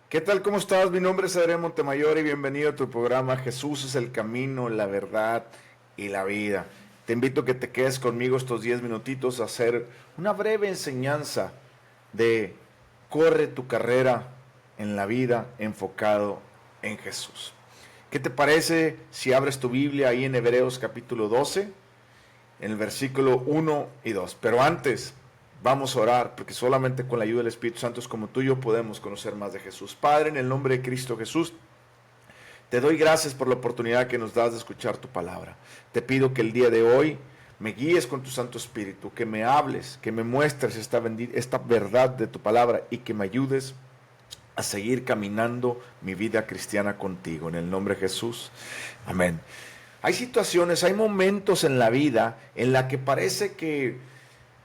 ¿Qué tal? ¿Cómo estás? Mi nombre es Adrián Montemayor y bienvenido a tu programa Jesús es el camino, la verdad y la vida. Te invito a que te quedes conmigo estos 10 minutitos a hacer una breve enseñanza de corre tu carrera en la vida enfocado en Jesús. ¿Qué te parece si abres tu Biblia ahí en Hebreos capítulo 12, en el versículo 1 y 2? Pero antes, vamos a orar, porque solamente con la ayuda del Espíritu Santo es como tú y yo podemos conocer más de Jesús. Padre, en el nombre de Cristo Jesús, te doy gracias por la oportunidad que nos das de escuchar tu palabra. Te pido que el día de hoy me guíes con tu Santo Espíritu, que me hables, que me muestres esta verdad de tu palabra y que me ayudes a seguir caminando mi vida cristiana contigo. En el nombre de Jesús. Amén. Hay situaciones, hay momentos en la vida en la que parece que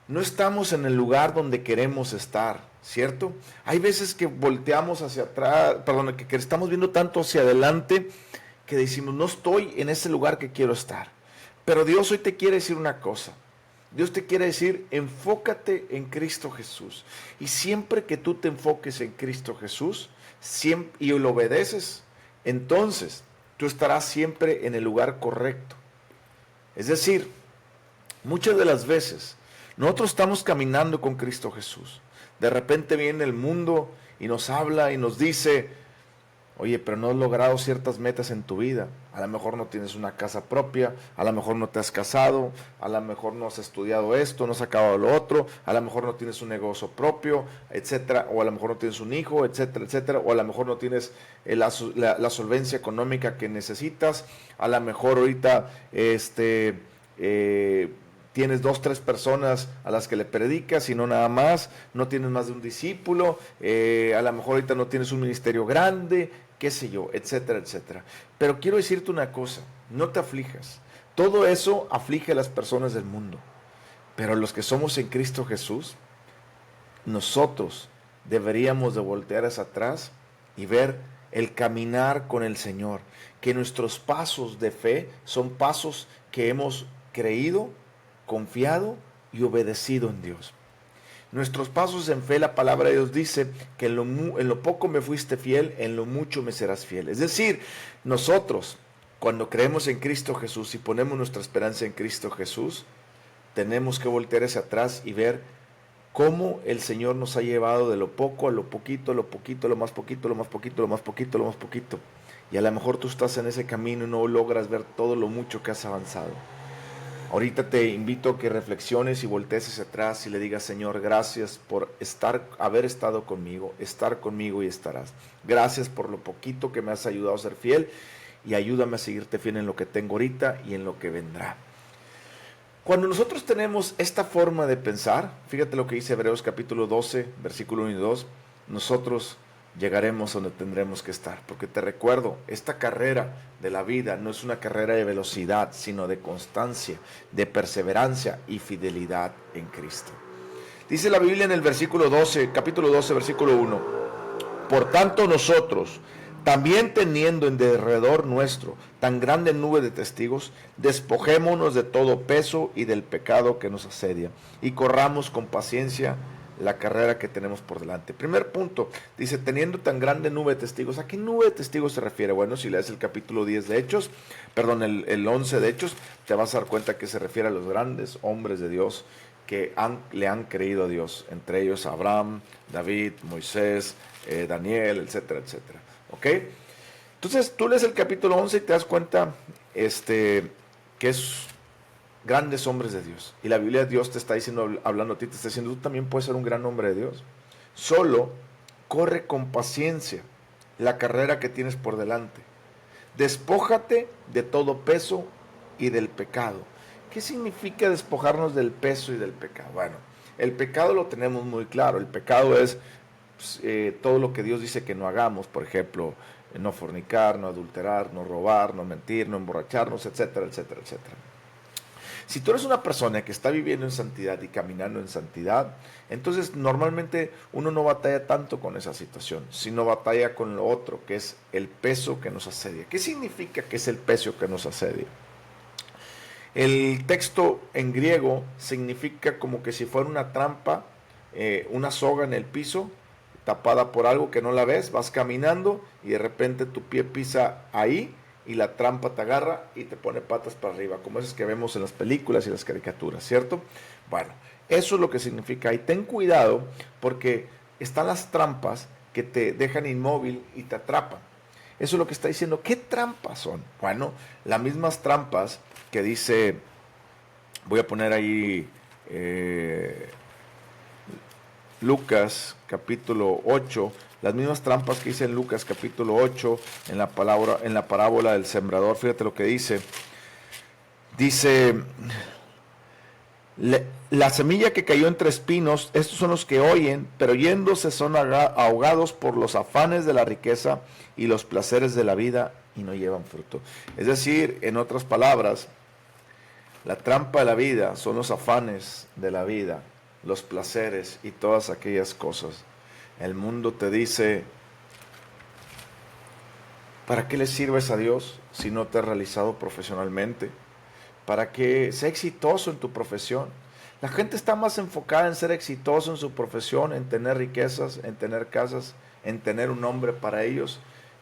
no estamos en el lugar donde queremos estar, ¿cierto? Hay veces que volteamos hacia atrás, perdón, que estamos viendo tanto hacia adelante que decimos, no estoy en ese lugar que quiero estar. Pero Dios hoy te quiere decir una cosa. Dios te quiere decir, enfócate en Cristo Jesús. Y siempre que tú te enfoques en Cristo Jesús y lo obedeces, entonces tú estarás siempre en el lugar correcto. Es decir, muchas de las veces nosotros estamos caminando con Cristo Jesús. De repente viene el mundo y nos habla y nos dice, oye, pero no has logrado ciertas metas en tu vida. A lo mejor no tienes una casa propia, a lo mejor no te has casado, a lo mejor no has estudiado esto, no has acabado lo otro, a lo mejor no tienes un negocio propio, etcétera, o a lo mejor no tienes un hijo, etcétera, etcétera, o a lo mejor no tienes la solvencia económica que necesitas, a lo mejor ahorita tienes 2, 3 personas a las que le predicas y no nada más, no tienes más de un discípulo, a lo mejor ahorita no tienes un ministerio grande, qué sé yo, etcétera, etcétera. Pero quiero decirte una cosa, no te aflijas. Todo eso aflige a las personas del mundo, pero los que somos en Cristo Jesús, nosotros deberíamos de voltear hacia atrás y ver el caminar con el Señor, que nuestros pasos de fe son pasos que hemos creído, confiado y obedecido en Dios. Nuestros pasos en fe, la palabra de Dios dice que en lo poco me fuiste fiel, en lo mucho me serás fiel. Es decir, nosotros, cuando creemos en Cristo Jesús y ponemos nuestra esperanza en Cristo Jesús, tenemos que voltear hacia atrás y ver cómo el Señor nos ha llevado de lo poco a lo poquito, lo poquito, lo más poquito, lo más poquito, lo más poquito, lo más poquito. Y a lo mejor tú estás en ese camino y no logras ver todo lo mucho que has avanzado. Ahorita te invito a que reflexiones y voltees hacia atrás y le digas, Señor, gracias por haber estado conmigo, estar conmigo y estarás. Gracias por lo poquito que me has ayudado a ser fiel y ayúdame a seguirte fiel en lo que tengo ahorita y en lo que vendrá. Cuando nosotros tenemos esta forma de pensar, fíjate lo que dice Hebreos capítulo 12, versículo 1 y 2, nosotros llegaremos donde tendremos que estar. Porque te recuerdo, esta carrera de la vida no es una carrera de velocidad, sino de constancia, de perseverancia y fidelidad en Cristo. Dice la Biblia en el versículo 12, capítulo 12, versículo 1, por tanto nosotros, también teniendo en derredor nuestro tan grande nube de testigos, despojémonos de todo peso y del pecado que nos asedia, y corramos con paciencia la carrera que tenemos por delante. Primer punto, dice, teniendo tan grande nube de testigos. ¿A qué nube de testigos se refiere? Bueno, si lees el capítulo 10 de Hechos, perdón, el 11 de Hechos, te vas a dar cuenta que se refiere a los grandes hombres de Dios que le han creído a Dios, entre ellos Abraham, David, Moisés, Daniel, etcétera, etcétera. ¿Ok? Entonces, tú lees el capítulo 11 y te das cuenta que es grandes hombres de Dios. Y la Biblia de Dios te está diciendo, hablando a ti, te está diciendo, tú también puedes ser un gran hombre de Dios. Solo corre con paciencia la carrera que tienes por delante. Despójate de todo peso y del pecado. ¿Qué significa despojarnos del peso y del pecado? Bueno, el pecado lo tenemos muy claro. El pecado es todo lo que Dios dice que no hagamos. Por ejemplo, no fornicar, no adulterar, no robar, no mentir, no emborracharnos, etcétera, etcétera, etcétera. Si tú eres una persona que está viviendo en santidad y caminando en santidad, entonces normalmente uno no batalla tanto con esa situación, sino batalla con lo otro, que es el peso que nos asedia. ¿Qué significa que es el peso que nos asedia? El texto en griego significa como que si fuera una trampa, una soga en el piso, tapada por algo que no la ves, vas caminando y de repente tu pie pisa ahí y la trampa te agarra y te pone patas para arriba, como esas que vemos en las películas y las caricaturas, ¿cierto? Bueno, eso es lo que significa. Y ten cuidado porque están las trampas que te dejan inmóvil y te atrapan. Eso es lo que está diciendo. ¿Qué trampas son? Bueno, las mismas trampas que dice, voy a poner ahí Lucas capítulo 8, las mismas trampas que dice en Lucas capítulo 8, en la parábola del sembrador. Fíjate lo que dice. Dice, la semilla que cayó entre espinos, estos son los que oyen, pero yéndose son ahogados por los afanes de la riqueza y los placeres de la vida y no llevan fruto. Es decir, en otras palabras, la trampa de la vida son los afanes de la vida, los placeres y todas aquellas cosas. El mundo te dice, ¿para qué le sirves a Dios si no te has realizado profesionalmente? ¿Para que sea exitoso en tu profesión? La gente está más enfocada en ser exitoso en su profesión, en tener riquezas, en tener casas, en tener un nombre para ellos,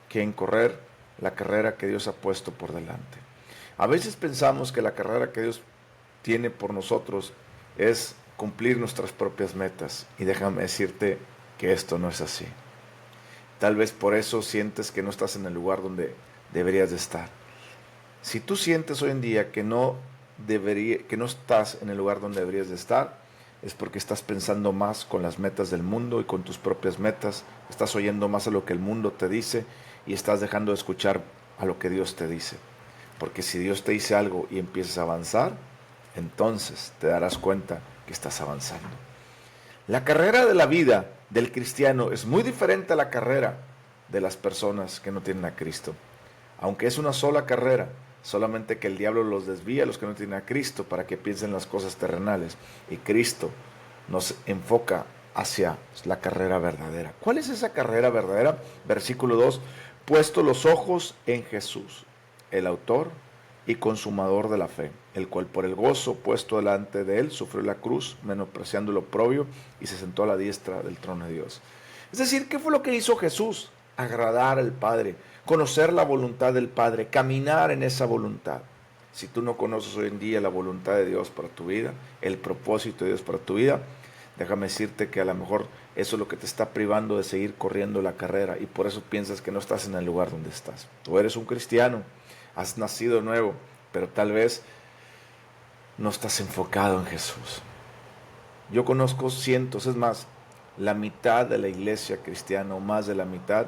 que en correr la carrera que Dios ha puesto por delante. A veces pensamos que la carrera que Dios tiene por nosotros es cumplir nuestras propias metas. Y déjame decirte que esto no es así. Tal vez por eso sientes que no estás en el lugar donde deberías de estar. Si tú sientes hoy en día que no estás en el lugar donde deberías de estar, es porque estás pensando más con las metas del mundo y con tus propias metas. Estás oyendo más a lo que el mundo te dice y estás dejando de escuchar a lo que Dios te dice. Porque si Dios te dice algo y empiezas a avanzar, entonces te darás cuenta que estás avanzando. La carrera de la vida del cristiano es muy diferente a la carrera de las personas que no tienen a Cristo. Aunque es una sola carrera, solamente que el diablo los desvía a los que no tienen a Cristo para que piensen las cosas terrenales. Y Cristo nos enfoca hacia la carrera verdadera. ¿Cuál es esa carrera verdadera? Versículo 2, puesto los ojos en Jesús, el autor y consumador de la fe, el cual por el gozo puesto delante de él sufrió la cruz, menospreciando lo oprobio, y se sentó a la diestra del trono de Dios. Es decir, ¿qué fue lo que hizo Jesús? Agradar al Padre, conocer la voluntad del Padre, caminar en esa voluntad. Si tú no conoces hoy en día la voluntad de Dios para tu vida, el propósito de Dios para tu vida, déjame decirte que a lo mejor eso es lo que te está privando de seguir corriendo la carrera y por eso piensas que no estás en el lugar donde estás. Tú eres un cristiano, has nacido de nuevo, pero tal vez no estás enfocado en Jesús. Yo conozco cientos, es más, la mitad de la iglesia cristiana o más de la mitad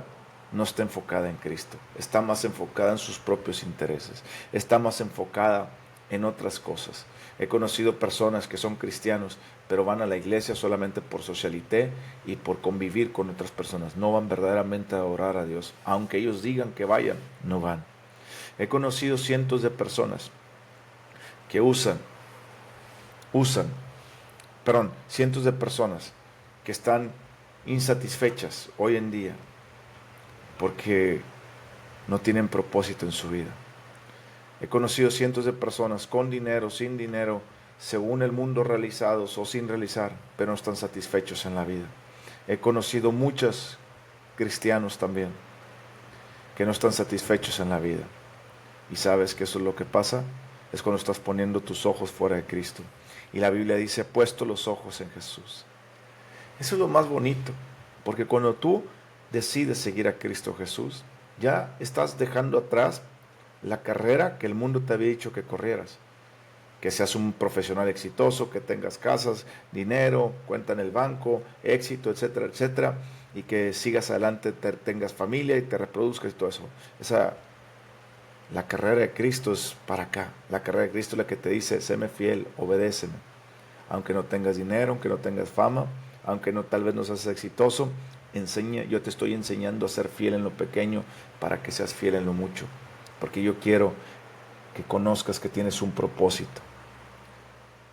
no está enfocada en Cristo, está más enfocada en sus propios intereses, está más enfocada en otras cosas. He conocido personas que son cristianos, pero van a la iglesia solamente por socialité y por convivir con otras personas. No van verdaderamente a orar a Dios, aunque ellos digan que vayan, no van. He conocido cientos de personas que cientos de personas que están insatisfechas hoy en día porque no tienen propósito en su vida. He conocido cientos de personas con dinero, sin dinero, según el mundo realizados o sin realizar, pero no están satisfechos en la vida. He conocido muchos cristianos también que no están satisfechos en la vida. Y sabes que eso es lo que pasa, es cuando estás poniendo tus ojos fuera de Cristo. Y la Biblia dice, puesto los ojos en Jesús. Eso es lo más bonito, porque cuando tú decides seguir a Cristo Jesús, ya estás dejando atrás la carrera que el mundo te había dicho que corrieras. Que seas un profesional exitoso, que tengas casas, dinero, cuenta en el banco, éxito, etcétera, etcétera, y que sigas adelante, tengas familia y te reproduzcas y todo eso. La carrera de Cristo es para acá. La carrera de Cristo es la que te dice, séme fiel, obedéceme. Aunque no tengas dinero, aunque no tengas fama, aunque tal vez no seas exitoso, yo te estoy enseñando a ser fiel en lo pequeño para que seas fiel en lo mucho. Porque yo quiero que conozcas que tienes un propósito.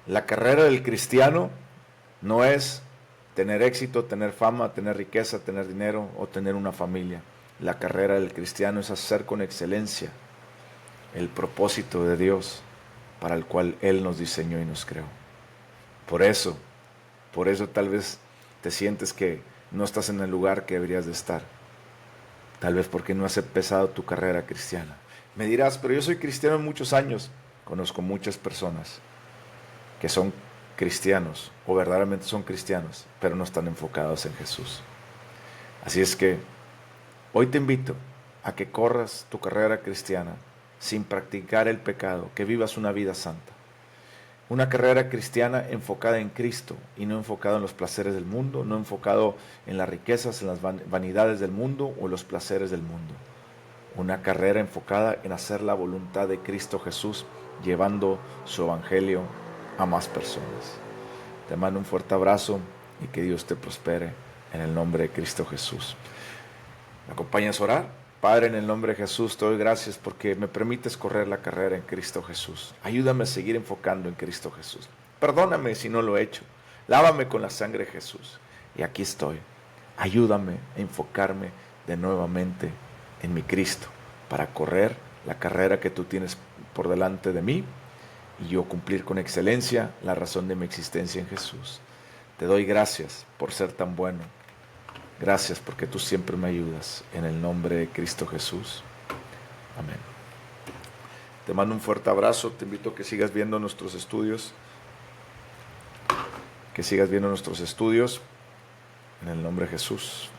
La carrera del cristiano no es tener éxito, tener fama, tener riqueza, tener dinero o tener una familia. La carrera del cristiano es hacer con excelencia el propósito de Dios para el cual Él nos diseñó y nos creó. Por eso tal vez te sientes que no estás en el lugar que deberías de estar. Tal vez porque no has empezado tu carrera cristiana. Me dirás, pero yo soy cristiano en muchos años. Conozco muchas personas que son cristianos o verdaderamente son cristianos, pero no están enfocados en Jesús. Así es que hoy te invito a que corras tu carrera cristiana sin practicar el pecado, que vivas una vida santa. Una carrera cristiana enfocada en Cristo y no enfocada en los placeres del mundo, no enfocado en las riquezas, en las vanidades del mundo o los placeres del mundo. Una carrera enfocada en hacer la voluntad de Cristo Jesús, llevando su evangelio a más personas. Te mando un fuerte abrazo y que Dios te prospere en el nombre de Cristo Jesús. ¿Me acompañas a orar? Padre, en el nombre de Jesús, te doy gracias porque me permites correr la carrera en Cristo Jesús. Ayúdame a seguir enfocando en Cristo Jesús. Perdóname si no lo he hecho. Lávame con la sangre de Jesús. Y aquí estoy. Ayúdame a enfocarme de nuevamente en mi Cristo para correr la carrera que tú tienes por delante de mí y yo cumplir con excelencia la razón de mi existencia en Jesús. Te doy gracias por ser tan bueno. Gracias porque tú siempre me ayudas. En el nombre de Cristo Jesús. Amén. Te mando un fuerte abrazo. Te invito a que sigas viendo nuestros estudios. Que sigas viendo nuestros estudios. En el nombre de Jesús.